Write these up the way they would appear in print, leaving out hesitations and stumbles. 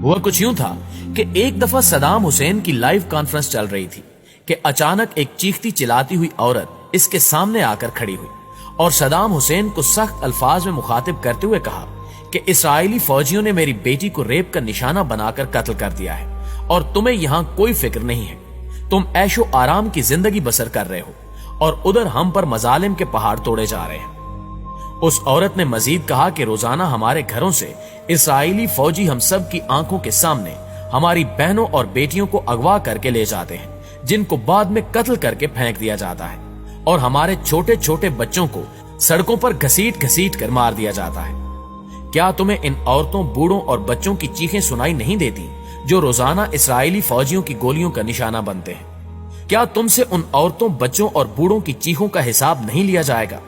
وہ کچھ یوں تھا کہ ایک دفعہ صدام حسین کی لائیو کانفرنس چل رہی تھی کہ اچانک ایک چیختی چلاتی ہوئی عورت اس کے سامنے آ کر کھڑی ہوئی اور صدام حسین کو سخت الفاظ میں مخاطب کرتے ہوئے کہا کہ اسرائیلی فوجیوں نے میری بیٹی کو ریپ کا نشانہ بنا کر قتل کر دیا ہے اور تمہیں یہاں کوئی فکر نہیں ہے. تم عیش و آرام کی زندگی بسر کر رہے ہو اور ادھر ہم پر مظالم کے پہاڑ توڑے جا رہے ہیں. اس عورت نے مزید کہا کہ روزانہ ہمارے گھروں سے اسرائیلی فوجی ہم سب کی آنکھوں کے سامنے ہماری بہنوں اور بیٹیوں کو اغوا کر کے لے جاتے ہیں جن کو بعد میں قتل کر کے پھینک دیا جاتا ہے اور ہمارے چھوٹے چھوٹے بچوں کو سڑکوں پر گھسیٹ گھسیٹ کر مار دیا جاتا ہے. کیا تمہیں ان عورتوں بوڑھوں اور بچوں کی چیخیں سنائی نہیں دیتی جو روزانہ اسرائیلی فوجیوں کی گولیوں کا نشانہ بنتے ہیں؟ کیا تم سے ان عورتوں بچوں اور بوڑھوں کی چیخوں کا حساب نہیں لیا جائے گا؟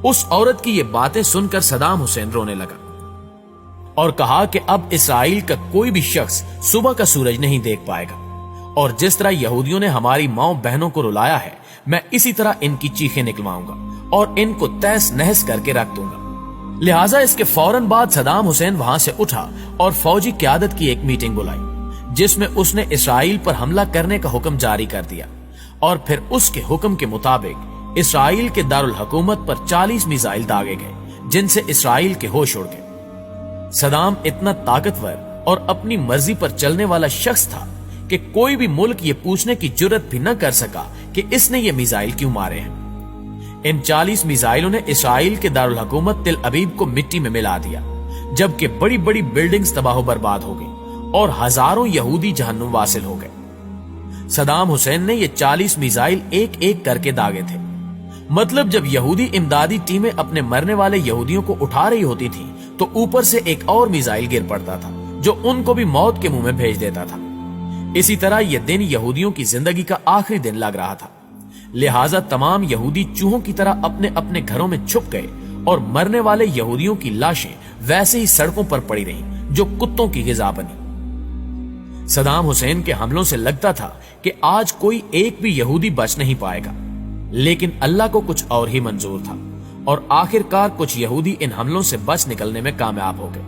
اس عورت کی یہ باتیں سن کر صدام حسین رونے لگا اور کہا کہ اب اسرائیل کا کوئی بھی شخص صبح کا سورج نہیں دیکھ پائے گا اور جس طرح یہودیوں نے ہماری ماؤں بہنوں کو رلایا ہے میں اسی طرح ان کی چیخیں نکلواؤں گا اور ان کو تہس نہس کر کے رکھ دوں گا. لہٰذا اس کے فوراً بعد صدام حسین وہاں سے اٹھا اور فوجی قیادت کی ایک میٹنگ بلائی جس میں اس نے اسرائیل پر حملہ کرنے کا حکم جاری کر دیا اور پھر اس کے حکم کے مطابق اسرائیل کے دارالحکومت پر 40 میزائل داغے گئے جن سے اسرائیل کے ہوش اڑ گئے. صدام اتنا طاقتور اور اپنی مرضی پر چلنے والا شخص تھا کہ کوئی بھی ملک یہ پوچھنے کی جرت بھی نہ کر سکا کہ اس نے یہ میزائل کیوں مارے ہیں. ان 40 میزائلوں نے اسرائیل کے دارالحکومت تل ابیب کو مٹی میں ملا دیا جبکہ بڑی بڑی بلڈنگز تباہ و برباد ہو گئی اور ہزاروں یہودی جہنم واصل ہو گئے. صدام حسین نے یہ 40 میزائل ایک ایک کر کے داغے تھے. مطلب جب یہودی امدادی ٹیمیں اپنے مرنے والے یہودیوں کو اٹھا رہی ہوتی تھی تو اوپر سے ایک اور میزائل گر پڑتا تھا جو ان کو بھی موت کے منہ میں بھیج دیتا تھا. اسی طرح یہ دن یہودیوں کی زندگی کا آخری دن لگ رہا تھا. لہٰذا تمام یہودی چوہوں کی طرح اپنے اپنے گھروں میں چھپ گئے اور مرنے والے یہودیوں کی لاشیں ویسے ہی سڑکوں پر پڑی رہیں جو کتوں کی غذا بنی. صدام حسین کے حملوں سے لگتا تھا کہ آج کوئی ایک بھی یہودی بچ نہیں پائے گا لیکن اللہ کو کچھ اور ہی منظور تھا اور آخرکار کچھ یہودی ان حملوں سے بچ نکلنے میں کامیاب ہو گئے.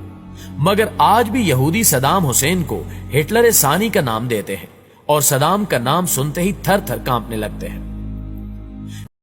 مگر آج بھی یہودی صدام حسین کو ہٹلر ثانی کا نام دیتے ہیں اور صدام کا نام سنتے ہی تھر تھر کانپنے لگتے ہیں.